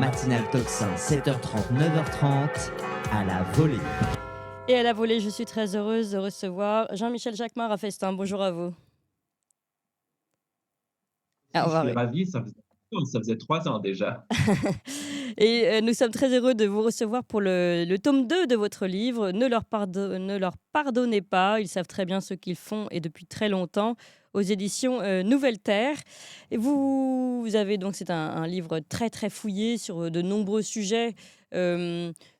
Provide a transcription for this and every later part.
matinale Tocsin, 7h30, 9h30, à la volée. Et à la volée, je suis très heureuse de recevoir Jean-Michel Jacquemart à Festin. Bonjour à vous. Ah, Si, on je va suis arrêter. ravi, ça faisait 3 ans déjà. Et nous sommes très heureux de vous recevoir pour le tome 2 de votre livre. Ne leur pardonnez pas, ils savent très bien ce qu'ils font et depuis très longtemps, aux éditions Nouvelle Terre. Et vous avez donc, c'est un livre très très fouillé sur de nombreux sujets,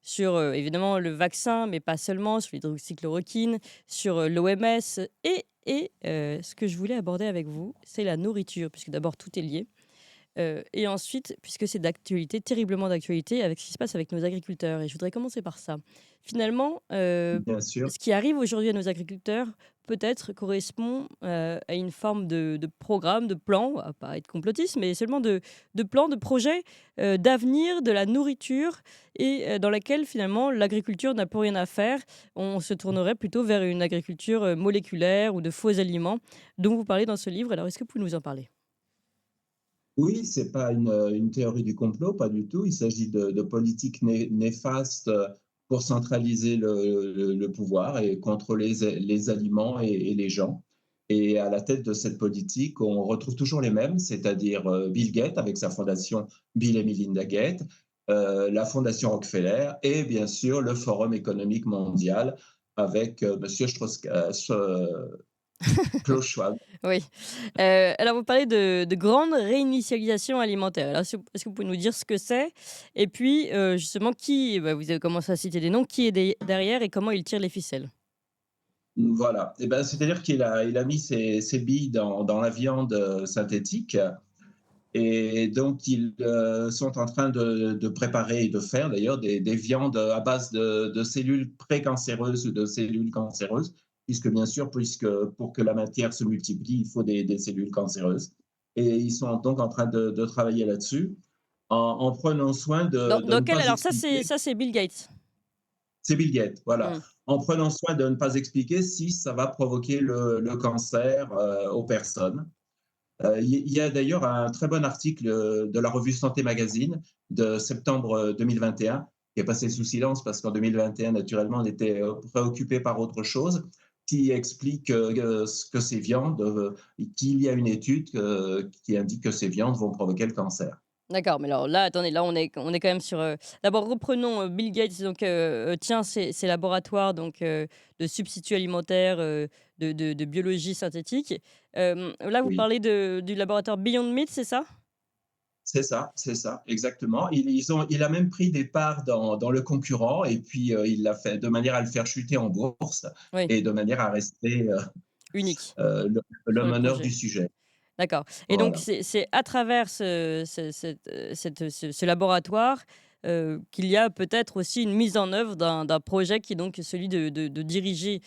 sur évidemment le vaccin, mais pas seulement, sur l'hydroxychloroquine, sur l'OMS. Et ce que je voulais aborder avec vous, c'est la nourriture, puisque d'abord tout est lié. Et ensuite, puisque c'est d'actualité, terriblement d'actualité, avec ce qui se passe avec nos agriculteurs. Et je voudrais commencer par ça. Finalement, Bien sûr. ce qui arrive aujourd'hui à nos agriculteurs, peut-être correspond à une forme de programme, de plan, à pas être complotiste, mais seulement de plan, de projet d'avenir de la nourriture et dans laquelle finalement l'agriculture n'a plus rien à faire. On se tournerait plutôt vers une agriculture moléculaire ou de faux aliments dont vous parlez dans ce livre. Alors, est-ce que vous pouvez nous en parler? Oui, c'est pas une théorie du complot, pas du tout. Il s'agit de politiques néfastes pour centraliser le pouvoir et contrôler les aliments et les gens. Et à la tête de cette politique, on retrouve toujours les mêmes, c'est-à-dire Bill Gates avec sa fondation Bill et Melinda Gates, la fondation Rockefeller et bien sûr le Forum économique mondial avec Monsieur Klaus Schwab. Oui. Alors vous parlez de grande réinitialisation alimentaire. Alors est-ce que vous pouvez nous dire ce que c'est? Et puis, justement vous avez commencé à citer des noms, qui est derrière et comment ils tirent les ficelles? Voilà. Et ben, c'est-à-dire qu'il a mis ses billes dans la viande synthétique et donc ils sont en train de préparer et de faire d'ailleurs des viandes à base de cellules précancéreuses ou de cellules cancéreuses, puisque pour que la matière se multiplie, il faut des cellules cancéreuses. Et ils sont donc en train de travailler là-dessus en prenant soin de Dans ne quel pas alors expliquer. ça c'est Bill Gates. C'est Bill Gates, voilà. Mmh. En prenant soin de ne pas expliquer si ça va provoquer le cancer aux personnes. Il y a d'ailleurs un très bon article de la revue Santé Magazine de septembre 2021 qui est passé sous silence parce qu'en 2021, naturellement, on était préoccupé par autre chose, qui explique que ces viandes, qu'il y a une étude qui indique que ces viandes vont provoquer le cancer. D'accord, mais alors là, attendez, là on est quand même sur, d'abord reprenons, Bill Gates donc, tient ses laboratoires donc, de substituts alimentaires, de biologie synthétique. Là vous Oui. parlez du laboratoire Beyond Meat, c'est ça? C'est ça, exactement. Il a même pris des parts dans le concurrent et puis il l'a fait de manière à le faire chuter en bourse Oui, et de manière à rester unique le sur le meneur du projet. sujet. D'accord et donc Voilà. c'est à travers ce laboratoire, qu'il y a peut-être aussi une mise en œuvre d'un projet qui est donc celui de diriger,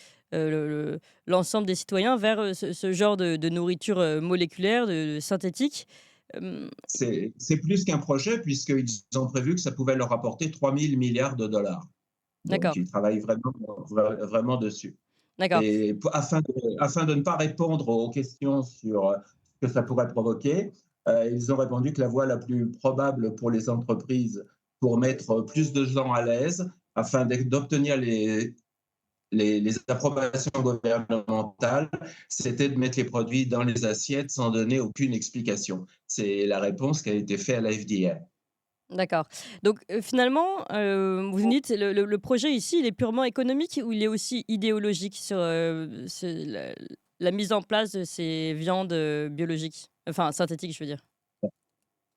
l'ensemble des citoyens vers, ce genre de nourriture, moléculaire, de synthétique. Hem, C'est plus qu'un projet puisqu'ils ont prévu que ça pouvait leur rapporter 3 000 milliards de dollars. Donc d'accord, ils travaillent vraiment dessus. d'accord. Et afin de ne pas répondre aux questions sur ce que ça pourrait provoquer, ils ont répondu que la voie la plus probable pour les entreprises pour mettre plus de gens à l'aise, afin d'obtenir les approbations gouvernementales, c'était de mettre les produits dans les assiettes sans donner aucune explication. C'est la réponse qui a été faite à la FDA. D'accord. Donc, finalement, vous nous dites le projet ici, il est purement économique ou il est aussi idéologique sur, la mise en place de ces viandes, biologiques? Enfin synthétiques, je veux dire.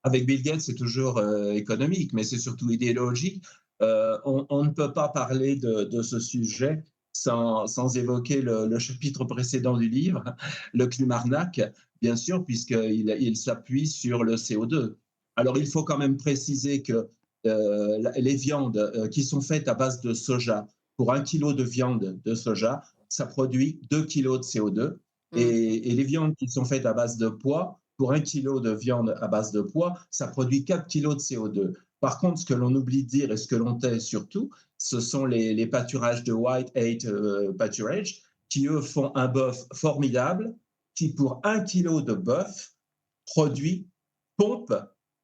Avec Bill Gates, c'est toujours économique, mais c'est surtout idéologique. On ne peut pas parler de ce sujet sans évoquer le chapitre précédent du livre, le Climarnac, bien sûr, puisqu'il s'appuie sur le CO2. Alors, il faut quand même préciser que les viandes qui sont faites à base de soja, pour 1 kilo de viande de soja, ça produit 2 kilos de CO2. Mmh. Et les viandes qui sont faites à base de pois, pour 1 kilo de viande à base de pois, ça produit 4 kilos de CO2. Par contre, ce que l'on oublie de dire et ce que l'on tait surtout, ce sont les pâturages de White Eight Pâturage, qui eux font un bœuf formidable, qui pour 1 kilo de bœuf produit, pompe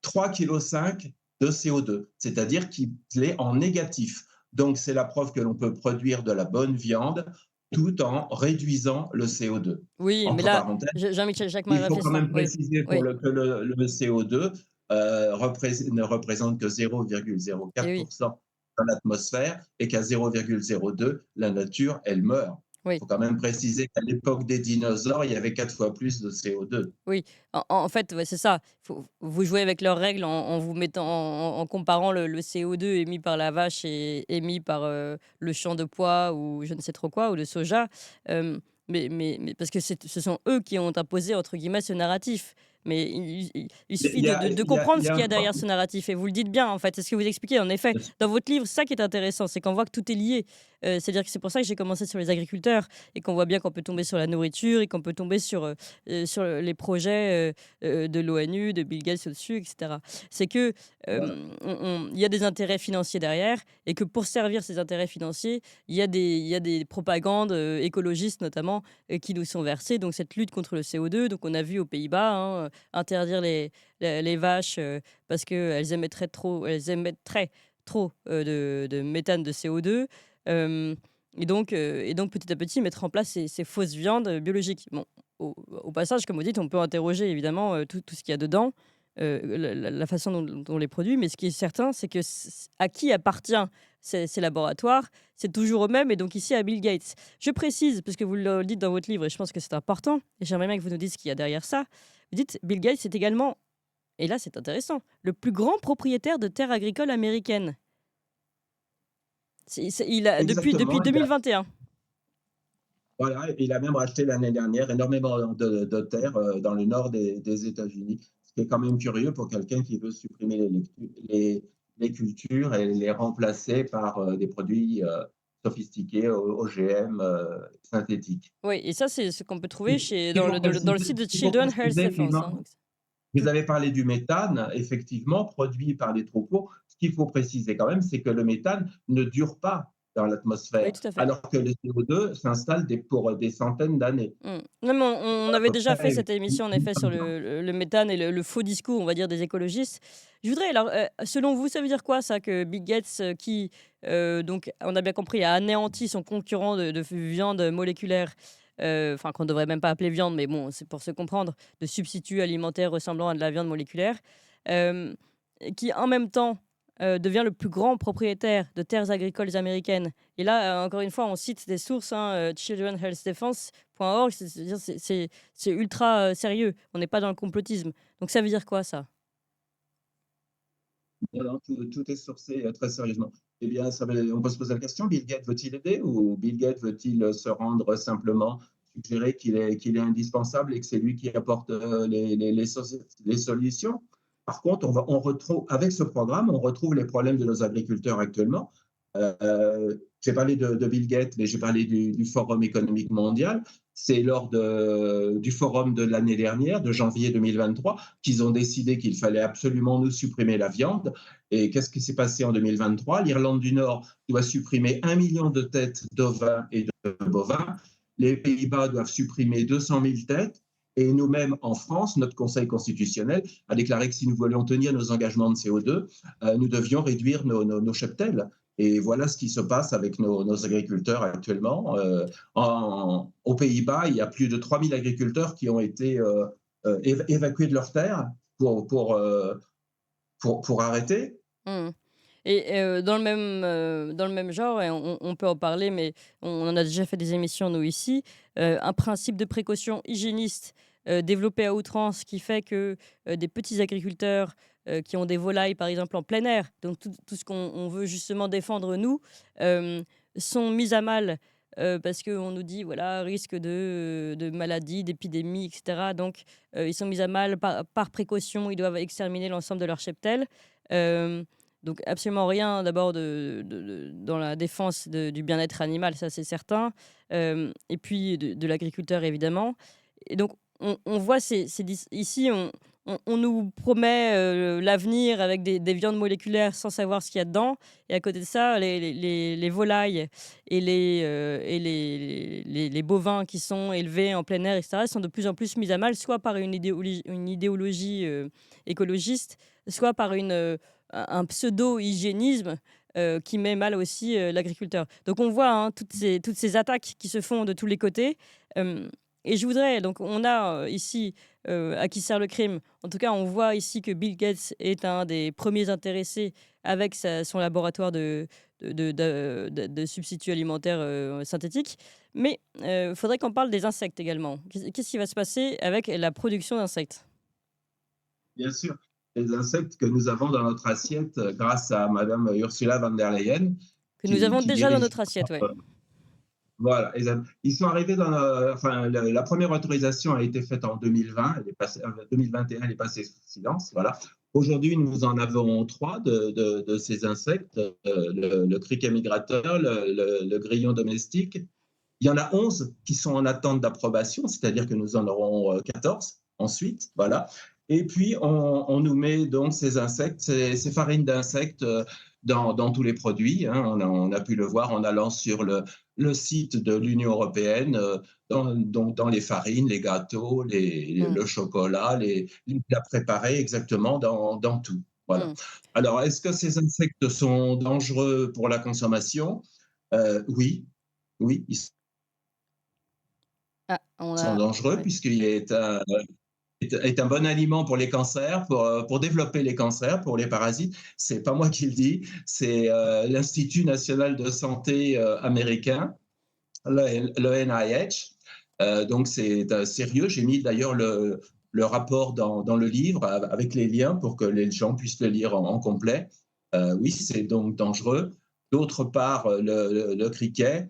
3,5 kg de CO2, c'est-à-dire qu'il est en négatif. Donc, c'est la preuve que l'on peut produire de la bonne viande tout en réduisant le CO2. Oui, mais Entre là, parenthèses, Jean-Michel Jacquemin il faut quand réfléchissant. même Oui, préciser oui, que le CO2 ne représente que et oui, 0,04% dans l'atmosphère et qu'à 0,02, la nature, elle meurt. Il oui. faut quand même préciser qu'à l'époque des dinosaures, il y avait 4 fois plus de CO2. Oui, en fait, ouais, c'est ça. Vous jouez avec leurs règles en vous mettant en comparant le CO2 émis par la vache et émis par, le champ de pois ou je ne sais trop quoi ou le soja, mais parce que ce sont eux qui ont imposé entre guillemets «ce narratif». Mais il suffit de comprendre Il y ce a qu'il y un a derrière ce narratif et vous le dites bien, en fait. C'est ce que vous expliquez, en effet. Dans votre livre, c'est ça qui est intéressant, c'est qu'on voit que tout est lié. C'est-à-dire que c'est pour ça que j'ai commencé sur les agriculteurs et qu'on voit bien qu'on peut tomber sur la nourriture et qu'on peut tomber sur les projets de l'ONU, de Bill Gates au-dessus, etc. C'est que il y a des intérêts financiers derrière et que pour servir ces intérêts financiers, il y a des propagandes écologistes notamment qui nous sont versées. Donc cette lutte contre le CO2, donc on a vu aux Pays-Bas interdire les vaches parce qu'elles elles émettraient trop de méthane de CO2. euh, et donc, petit à petit, mettre en place ces fausses viandes biologiques. Bon, au passage, comme vous dites, on peut interroger évidemment tout ce qu'il y a dedans, la façon dont on les produit, mais ce qui est certain, c'est que à qui appartient ces laboratoires, c'est toujours eux-mêmes, et donc ici à Bill Gates. Je précise, parce que vous le dites dans votre livre, et je pense que c'est important, et j'aimerais bien que vous nous dites ce qu'il y a derrière ça. Vous dites, Bill Gates est également, et là c'est intéressant, le plus grand propriétaire de terres agricoles américaines. Il a, depuis Exactement. 2021. Voilà, il a même racheté l'année dernière énormément de terres dans le nord des États-Unis, ce qui est quand même curieux pour quelqu'un qui veut supprimer les cultures et les remplacer par des produits sophistiqués, OGM synthétiques. Oui, et ça, c'est ce qu'on peut trouver Ce qu'il faut dans le préciser, site de ce qu'il faut Children Health préciser Defense, hein, vivement, vous avez parlé du méthane, effectivement, produit par les troupeaux. Ce qu'il faut préciser quand même, c'est que le méthane ne dure pas dans oui, l'atmosphère, tout à fait. alors que le CO2 s'installe pour des centaines d'années. Non, mais on À avait peu déjà fait près cette émission, en effet, sur le méthane et le faux discours, on va dire, des écologistes. Je voudrais, alors, selon vous, ça veut dire quoi, ça, que Bill Gates, qui, donc, on a bien compris, a anéanti son concurrent de viande moléculaire, enfin, qu'on ne devrait même pas appeler viande, mais bon, c'est pour se comprendre, de substitut alimentaire ressemblant à de la viande moléculaire, euh, qui, en même temps, devient le plus grand propriétaire de terres agricoles américaines. Et là, encore une fois, on cite des sources, hein, childrenhealthdefense.org, c'est-à-dire c'est ultra sérieux. On n'est pas dans le complotisme. Donc ça veut dire quoi, ça? Non, non, tout est sourcé très sérieusement. Eh bien, on peut se poser la question, Bill Gates veut-il aider ou Bill Gates veut-il se rendre simplement, suggérer qu'il est indispensable et que c'est lui qui apporte les solutions? Par contre, on retrouve, avec ce programme, on retrouve les problèmes de nos agriculteurs actuellement. J'ai parlé de Bill Gates, mais j'ai parlé du Forum économique mondial. C'est du forum de l'année dernière, de janvier 2023, qu'ils ont décidé qu'il fallait absolument nous supprimer la viande. Et qu'est-ce qui s'est passé en 2023? L'Irlande du Nord doit supprimer 1 million de têtes d'ovins et de bovins. Les Pays-Bas doivent supprimer 200 000 têtes. Et nous-mêmes, en France, notre Conseil constitutionnel a déclaré que si nous voulions tenir nos engagements de CO2, nous devions réduire nos cheptels. Et voilà ce qui se passe avec nos agriculteurs actuellement. Aux Pays-Bas, il y a plus de 3000 agriculteurs qui ont été évacués de leurs terres pour arrêter. Mmh. Et dans le même genre, et on peut en parler, mais on en a déjà fait des émissions, nous, ici, un principe de précaution hygiéniste développé à outrance qui fait que des petits agriculteurs qui ont des volailles, par exemple, en plein air, donc tout ce qu'on veut justement défendre, nous, euh, sont mis à mal parce qu'on nous dit, voilà, risque de maladies, d'épidémies, etc. Donc, ils sont mis à mal par précaution, ils doivent exterminer l'ensemble de leur cheptel. Euh, donc absolument rien d'abord dans la défense du bien-être animal, ça c'est certain, et puis de l'agriculteur évidemment. Et donc on voit ici, on nous promet l'avenir avec des viandes moléculaires sans savoir ce qu'il y a dedans, et à côté de ça, les volailles et les bovins qui sont élevés en plein air, etc., sont de plus en plus mis à mal, soit par une idéologie écologiste, soit par un pseudo-hygiénisme qui met mal aussi l'agriculteur. Donc on voit hein, toutes ces attaques qui se font de tous les côtés. Euh, et je voudrais, donc on a ici à qui sert le crime, en tout cas on voit ici que Bill Gates est un des premiers intéressés avec son laboratoire de substituts alimentaires synthétiques. Mais il faudrait qu'on parle des insectes également. Qu'est-ce qui va se passer avec la production d'insectes? Bien sûr, les insectes que nous avons dans notre assiette grâce à Madame Ursula von der Leyen, Que nous avons qui déjà dans dirige. notre assiette, oui. Voilà, ils sont arrivés dans enfin, la première autorisation a été faite en 2020, elle est passée, 2021, elle est passée sous silence. Voilà. Aujourd'hui, nous en avons trois de ces insectes, le criquet migrateur, le grillon domestique. Il y en a 11 qui sont en attente d'approbation, c'est-à-dire que nous en aurons 14 ensuite. Voilà. Et puis, on nous met donc ces insectes, ces farines d'insectes dans tous les produits. Hein. On a pu le voir en allant sur le site de l'Union européenne, dans les farines, les gâteaux, Mm, le chocolat, les plats préparés, exactement dans tout. Voilà. mm. Alors, est-ce que ces insectes sont dangereux pour la consommation? Oui, oui, ils Ah, on sont a. dangereux Ouais. puisqu'il est un bon aliment pour les cancers, pour développer les cancers, pour les parasites. C'est pas moi qui le dis, c'est l'Institut national de santé américain, le NIH. Donc c'est sérieux. J'ai mis d'ailleurs le rapport dans le livre avec les liens pour que les gens puissent le lire en complet. Oui, c'est donc dangereux. D'autre part, le criquet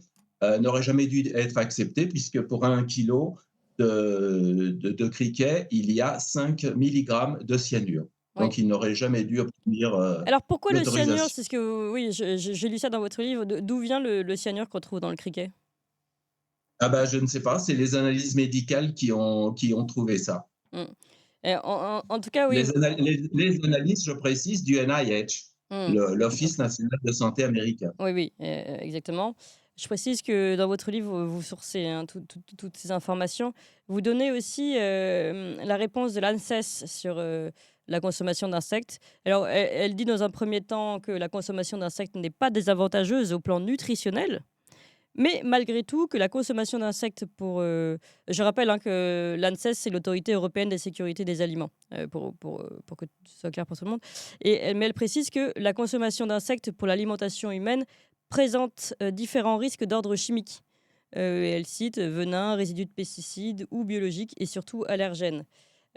n'aurait jamais dû être accepté puisque pour 1 kilo de criquet, il y a 5 milligrammes de cyanure. Oui. Donc il n'aurait jamais dû obtenir Alors pourquoi le cyanure? l'autorisation. C'est ce que oui, j'ai lu ça dans votre livre. D'où vient le cyanure qu'on trouve dans le criquet? Ah ben, je ne sais pas, c'est les analyses médicales qui ont trouvé ça. Mm. Et en tout cas, oui. Les analyses, je précise, du NIH, Mm. l'Office Ok. national de santé américain. Oui, oui, exactement. Je précise que dans votre livre, vous sourcez hein, toutes ces informations. Vous donnez aussi la réponse de l'ANSES sur la consommation d'insectes. Alors, elle dit dans un premier temps que la consommation d'insectes n'est pas désavantageuse au plan nutritionnel, mais malgré tout, que la consommation d'insectes je rappelle hein, que l'ANSES, c'est l'Autorité européenne de sécurité des aliments, pour que ce soit clair pour tout le monde. Mais elle précise que la consommation d'insectes pour l'alimentation humaine présente différents risques d'ordre chimique. Et elle cite venin, résidus de pesticides ou biologiques et surtout allergènes.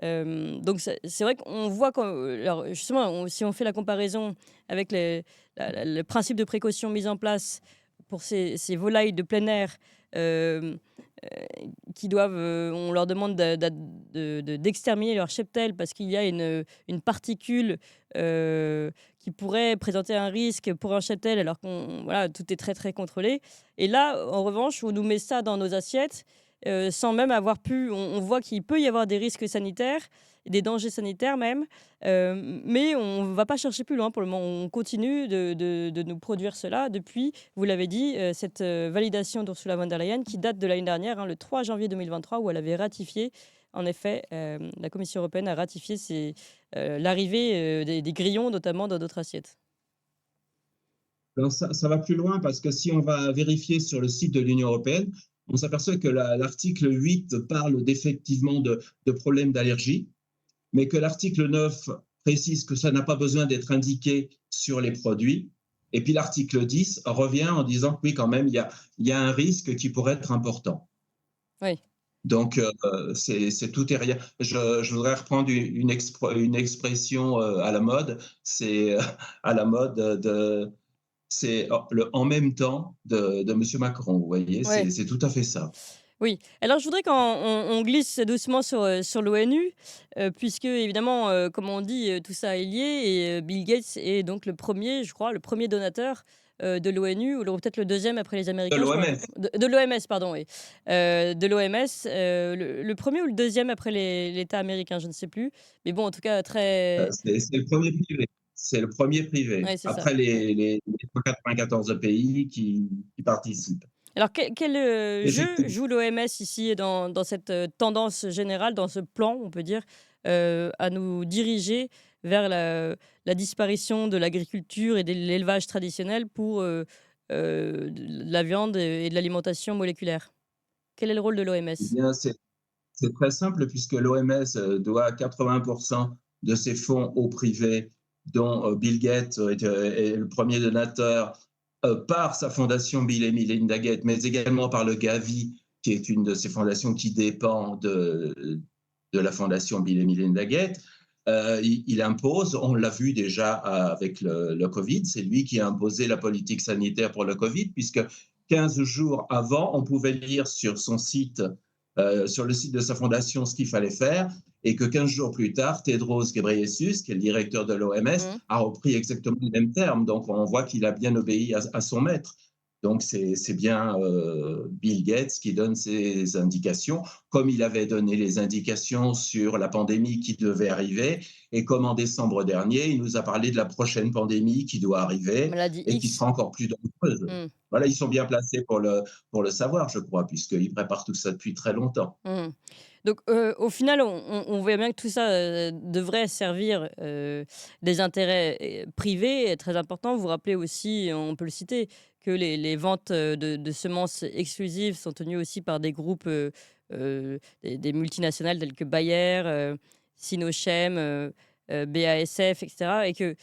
Donc c'est vrai qu'on voit alors justement si on fait la comparaison avec le principe de précaution mis en place pour ces volailles de plein air euh, qui doivent, on leur demande d'exterminer leur cheptel parce qu'il y a une particule qui pourrait présenter un risque pour un cheptel alors que voilà, tout est très très contrôlé. Et là, en revanche, on nous met ça dans nos assiettes sans même avoir pu. On voit qu'il peut y avoir des risques sanitaires, des dangers sanitaires même, mais on ne va pas chercher plus loin pour le moment. On continue de nous produire cela depuis, vous l'avez dit, cette validation d'Ursula von der Leyen qui date de l'année dernière, hein, le 3 janvier 2023, où elle avait ratifié. En effet, la Commission européenne a ratifié l'arrivée des grillons, notamment dans d'autres assiettes. Alors ça va plus loin parce que si on va vérifier sur le site de l'Union européenne, on s'aperçoit que l'article 8 parle d'effectivement de problèmes d'allergie, mais que l'article 9 précise que ça n'a pas besoin d'être indiqué sur les produits. Et puis l'article 10 revient en disant que oui, quand même, il y a un risque qui pourrait être important. Oui. Donc, c'est tout et rien. Je voudrais reprendre une expression à la mode. C'est à la mode c'est le en même temps de M. Macron. Vous voyez, Ouais. c'est tout à fait ça. Oui, alors je voudrais qu'on glisse doucement sur l'ONU, puisque évidemment, comme on dit, tout ça est lié et Bill Gates est donc le premier, je crois, le premier donateur de l'ONU, ou peut-être le deuxième après les De Américains, je crois. l'OMS. De l'OMS, pardon, oui. De l'OMS, le premier ou le deuxième après l'État américain, je ne sais plus. Mais bon, en tout cas, très. C'est le premier privé. C'est le premier privé. Oui, c'est ça. Après Ouais. les 194 pays qui participent. Alors quel, jeu Effectivement. joue l'OMS ici dans cette, tendance générale, dans ce plan, on peut dire, à nous diriger vers la disparition de l'agriculture et de l'élevage traditionnel pour, de la viande et de l'alimentation moléculaire? Quel est le rôle de Eh l'OMS? bien, c'est très simple puisque l'OMS doit 80% de ses fonds au privé, dont Bill Gates est le premier donateur par sa fondation Bill et Melinda Gates, mais également par le Gavi, qui est une de ces fondations qui dépend de la fondation Bill et Melinda Gates. Il impose, on l'a vu déjà avec le Covid, c'est lui qui a imposé la politique sanitaire pour le Covid, puisque 15 jours avant, on pouvait lire sur le site de sa fondation ce qu'il fallait faire, et que 15 jours plus tard, Tedros Ghebreyesus, qui est le directeur de l'OMS, Mmh. a repris exactement les mêmes termes. Donc on voit qu'il a bien obéi à son maître. Donc c'est bien Bill Gates qui donne ces indications, comme il avait donné les indications sur la pandémie qui devait arriver, et comme en décembre dernier, il nous a parlé de la prochaine pandémie qui doit arriver Maladie et qui X. sera encore plus dangereuse. Mmh. Voilà, ils sont bien placés pour le savoir, je crois, puisqu'ils préparent tout ça depuis très longtemps. Mmh. Donc, au final, on voit bien que tout ça, devrait servir, des intérêts, privés très importants. Vous rappelez aussi, on peut le citer, que les ventes, de semences exclusives sont tenues aussi par des groupes, des multinationales telles que Bayer, Sinochem, BASF et cetera et que,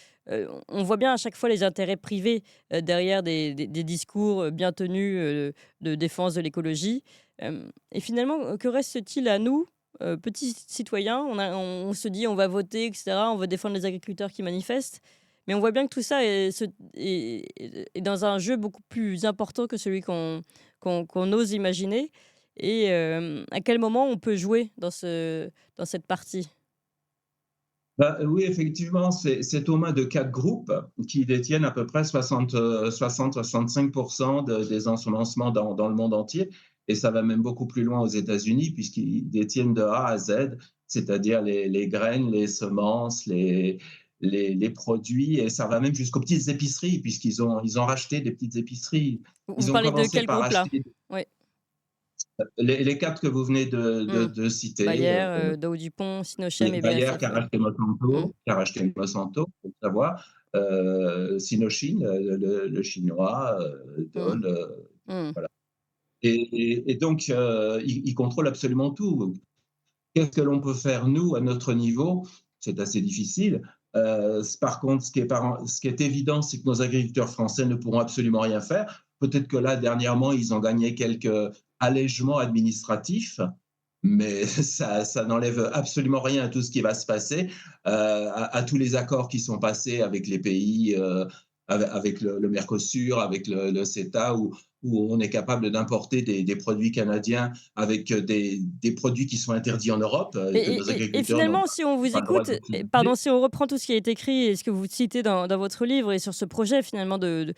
on voit bien à chaque fois les intérêts privés, derrière des discours, bien tenus, de défense de l'écologie. Et finalement, que reste-t-il à nous, petits citoyens? On se dit: «On va voter et cetera, on veut défendre les agriculteurs qui manifestent», mais on voit bien que tout ça est dans un jeu beaucoup plus important que celui qu'on ose imaginer et à quel moment on peut jouer dans cette partie? Bah, oui, effectivement, c'est aux mains de 4 groupes qui détiennent à peu près 60-65% des ensemencements dans le monde entier. Et ça va même beaucoup plus loin aux États-Unis, puisqu'ils détiennent de A à Z, c'est-à-dire les graines, les semences, les produits, et ça va même jusqu'aux petites épiceries, puisqu'ils ont racheté des petites épiceries. Vous Ils ont parlez de commencé quel par groupe là? acheter Oui. les 4 que vous venez Mmh. de citer. Bayer, Dow DuPont, Sinochem Oui, et Bayer qui BASF, a ouais. racheté Mmh. Monsanto, faut savoir, Sinochem, le chinois, Mmh. Dole, Mmh. voilà. Et donc, ils contrôlent absolument tout. Qu'est-ce que l'on peut faire, nous, à notre niveau? C'est assez difficile. Par contre, ce qui est évident, c'est que nos agriculteurs français ne pourront absolument rien faire. Peut-être que là, dernièrement, ils ont gagné quelques allègements administratifs, mais ça n'enlève absolument rien à tout ce qui va se passer, à tous les accords qui sont passés avec les pays, avec le Mercosur, avec le CETA, où on est capable d'importer des produits canadiens avec des produits qui sont interdits en Europe et que nos Et agriculteurs n'ont finalement, si on vous pas le droit écoute, d'utiliser. pardon, si on reprend tout ce qui a été écrit et ce que vous citez dans votre livre et sur ce projet finalement de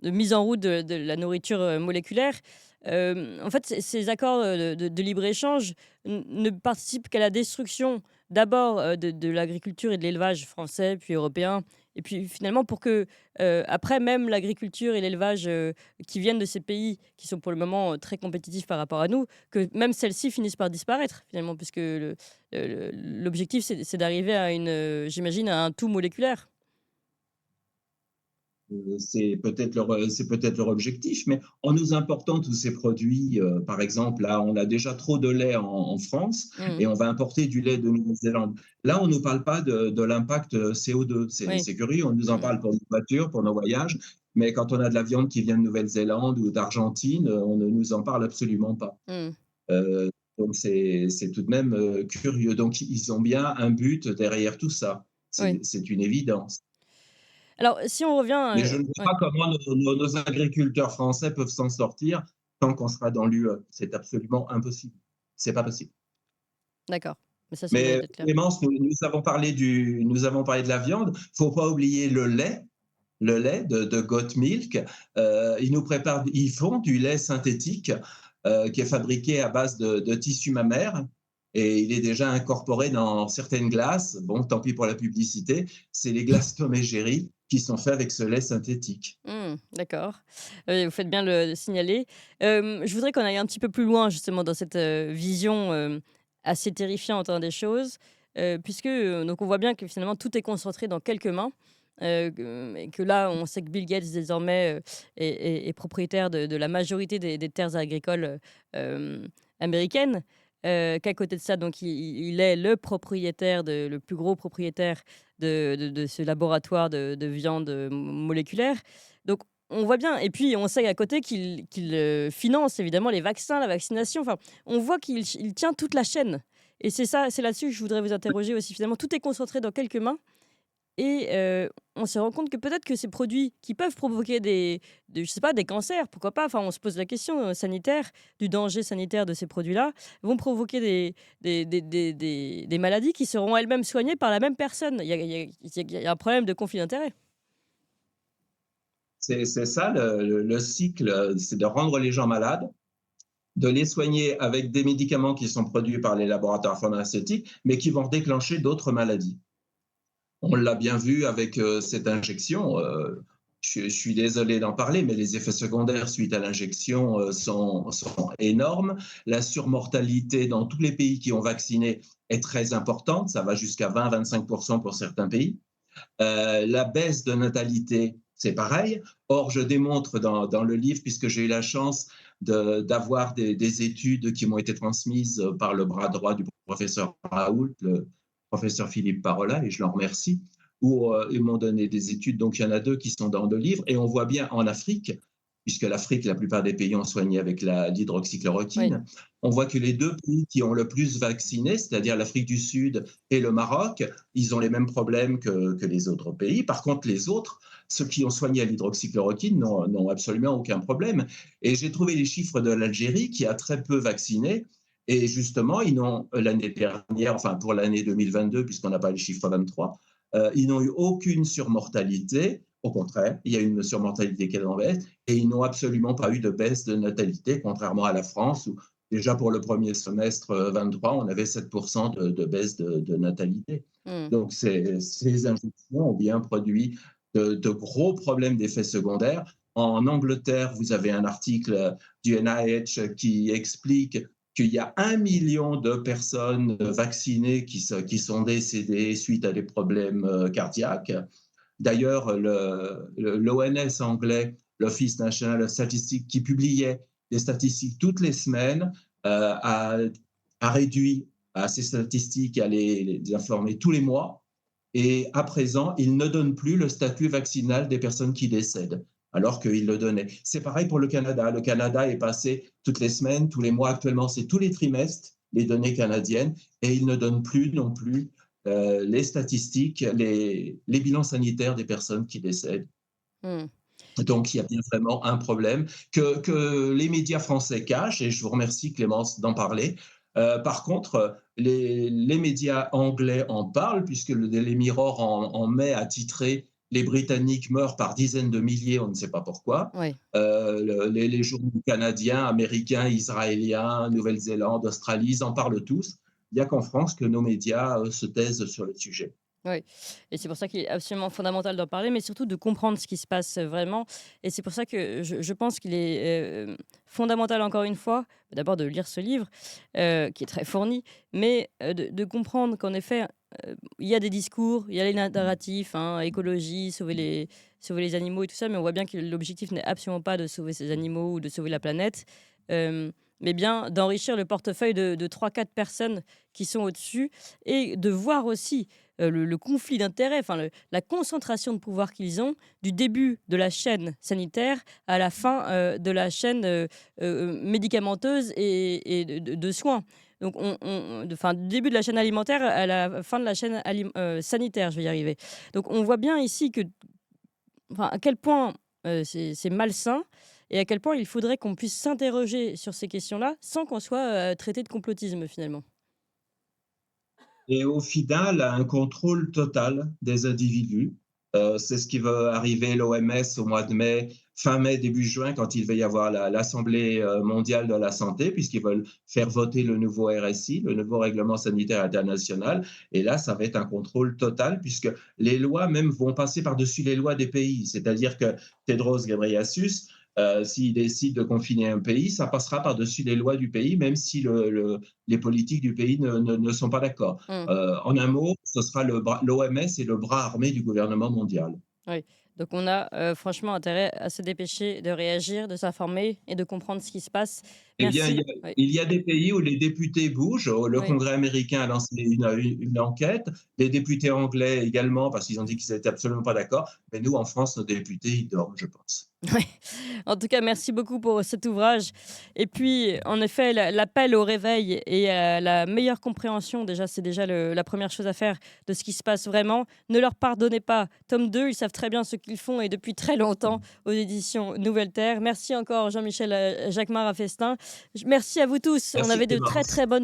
mise en route de la nourriture, moléculaire, en fait, ces accords, de libre-échange ne participent qu'à la destruction d'abord, de l'agriculture et de l'élevage français, puis européen et puis finalement pour que, après même l'agriculture et l'élevage, qui viennent de ces pays qui sont pour le moment, très compétitifs par rapport à nous, que même celles-ci finissent par disparaître finalement puisque l'objectif c'est d'arriver à une, j'imagine à un tout moléculaire. C'est peut-être leur objectif, mais en nous important tous ces produits, par exemple, là, on a déjà trop de lait en France Mmh. et on va importer du lait de Nouvelle-Zélande. Là, on ne nous parle pas de l'impact CO2. C'est Oui. c'est curieux, on nous en Mmh. parle pour nos voitures, pour nos voyages, mais quand on a de la viande qui vient de Nouvelle-Zélande ou d'Argentine, on ne nous en parle absolument pas. Mmh. Euh, donc c'est tout de même curieux. Donc ils ont bien un but derrière tout ça. Oui. C'est une évidence. Alors si on revient, Mais je ne vois ouais, pas comment nos agriculteurs français peuvent s'en sortir tant qu'on sera dans l'UE. C'est absolument impossible. C'est pas possible. d'accord. Mais ça mérite Mais d'être clair. Clémence, nous avons parlé de la viande. Faut pas oublier le lait de goat milk. Ils font du lait synthétique qui est fabriqué à base de tissu mammaire. et il est déjà incorporé dans certaines glaces. Bon, tant pis pour la publicité, c'est les glaces Tom et Jerry qui sont faits avec ce lait synthétique. D'accord. Vous faites bien de le signaler. Je voudrais qu'on aille un petit peu plus loin justement dans cette, vision, assez terrifiante, hein, des choses, puisque, donc on voit bien que finalement tout est concentré dans quelques mains, et que là, on sait que Bill Gates désormais, est propriétaire de la majorité des terres agricoles, américaines, qu'à côté de ça donc il est le propriétaire le plus gros propriétaire de ce laboratoire de viande, moléculaire. Donc on voit bien et puis on sait à côté qu'il finance évidemment les vaccins, la vaccination, enfin, on voit qu'il tient toute la chaîne et c'est là-dessus que je voudrais vous interroger aussi. Finalement, tout est concentré dans quelques mains et on se rend compte que peut-être que ces produits qui peuvent provoquer je sais pas, des cancers, pourquoi pas? Enfin, on se pose la question, sanitaire, du danger sanitaire de ces produits-là, vont provoquer des maladies qui seront elles-mêmes soignées par la même personne. Il y a un problème de conflit d'intérêts. C'est ça le cycle, c'est de rendre les gens malades, de les soigner avec des médicaments qui sont produits par les laboratoires pharmaceutiques, mais qui vont déclencher d'autres maladies. On l'a bien vu avec cette injection. Je suis désolé d'en parler, mais les effets secondaires suite à l'injection sont énormes. La surmortalité dans tous les pays qui ont vacciné est très importante. Ça va jusqu'à 20-25% pour certains pays. La baisse de natalité, c'est pareil. Or, je démontre dans le livre, puisque j'ai eu la chance d'avoir des études qui m'ont été transmises par le bras droit du professeur Raoult, le professeur Philippe Parola, et je l'en remercie, où ils m'ont donné des études. Donc, il y en a deux qui sont dans le livre, et on voit bien en Afrique, puisque l'Afrique, la plupart des pays ont soigné avec Oui. l'hydroxychloroquine, on voit que les deux pays qui ont le plus vacciné, c'est-à-dire l'Afrique du Sud et le Maroc, ils ont les mêmes problèmes que les autres pays. Par contre, les autres, ceux qui ont soigné à l'hydroxychloroquine, n'ont absolument aucun problème. Et j'ai trouvé les chiffres de l'Algérie qui a très peu vacciné. Et justement, ils n'ont l'année dernière, enfin pour l'année 2022, puisqu'on n'a pas les chiffres 23, ils n'ont eu aucune surmortalité. Au contraire, il y a une surmortalité qui est en baisse et ils n'ont absolument pas eu de baisse de natalité, contrairement à la France où déjà pour le premier semestre 23, on avait 7% de baisse de natalité. Mmh. Donc ces injections ont bien produit de gros problèmes d'effets secondaires. En Angleterre, vous avez un article du NIH qui explique qu'il y a 1 million de personnes vaccinées qui sont décédées suite à des problèmes cardiaques. D'ailleurs, l'ONS anglais, l'Office National of Statistics, qui publiait des statistiques toutes les semaines, a réduit à ces statistiques, à les informer tous les mois. Et à présent, il ne donne plus le statut vaccinal des personnes qui décèdent, alors qu'il le donnait. C'est pareil pour le Canada. Le Canada est passé toutes les semaines, tous les mois. Actuellement, c'est tous les trimestres, les données canadiennes, et il ne donne plus non plus les statistiques, les bilans sanitaires des personnes qui décèdent. Mmh. Donc, il y a bien vraiment un problème que les médias français cachent, et je vous remercie Clémence d'en parler. Par contre, les médias anglais en parlent, puisque le Daily Mirror en mai a titré Les Britanniques meurent par dizaines de milliers, on ne sait pas pourquoi. Oui. Les journaux canadiens, américains, israéliens, Nouvelle-Zélande, Australie, ils en parlent tous. Il n'y a qu'en France que nos médias se taisent sur le sujet. Oui, et c'est pour ça qu'il est absolument fondamental d'en parler, mais surtout de comprendre ce qui se passe, vraiment et c'est pour ça que je pense qu'il est, fondamental encore une fois, d'abord de lire ce livre, qui est très fourni, mais de comprendre qu'en effet, il y a des discours, il y a les narratifs, hein, écologie, sauver les animaux et tout ça, mais on voit bien que l'objectif n'est absolument pas de sauver ces animaux ou de sauver la planète, mais bien d'enrichir le portefeuille de 3-4 personnes qui sont au-dessus et de voir aussi le conflit d'intérêts, enfin la concentration de pouvoir qu'ils ont du début de la chaîne sanitaire à la fin de la chaîne médicamenteuse et de soins. Donc, enfin, du début de la chaîne alimentaire à la fin de la chaîne sanitaire, je vais y arriver. Donc, on voit bien ici que, enfin, à quel point c'est malsain et à quel point il faudrait qu'on puisse s'interroger sur ces questions-là sans qu'on soit traité de complotisme finalement. Et au final, un contrôle total des individus. C'est ce qui va arriver l'OMS au mois de mai, fin mai, début juin, quand il va y avoir l'Assemblée mondiale de la santé, puisqu'ils veulent faire voter le nouveau RSI, le nouveau règlement sanitaire international. Et là, ça va être un contrôle total, puisque les lois même vont passer par-dessus les lois des pays. C'est-à-dire que Tedros Ghebreyesus, s'il décide de confiner un pays, ça passera par-dessus les lois du pays, même si les politiques du pays ne sont pas d'accord. Mmh. En un mot, ce sera l'OMS et le bras armé du gouvernement mondial. Oui, donc on a, franchement intérêt à se dépêcher de réagir, de s'informer et de comprendre ce qui se passe. Eh bien, Merci. Oui, il y a des pays où les députés bougent. Le oui. Congrès américain a lancé une enquête, les députés anglais également, parce qu'ils ont dit qu'ils n'étaient absolument pas d'accord. Mais nous, en France, nos députés, ils dorment, je pense. Ouais. En tout cas, merci beaucoup pour cet ouvrage. Et puis, en effet, l'appel au réveil et à la meilleure compréhension, déjà, c'est déjà la première chose à faire de ce qui se passe vraiment. Ne leur pardonnez pas. Tome 2, ils savent très bien ce qu'ils font et depuis très longtemps aux éditions Nouvelle Terre. Merci encore, Jean-Michel Jacquemart à Festin. Merci à vous tous. On Merci avait de très, Clémence. très bonnes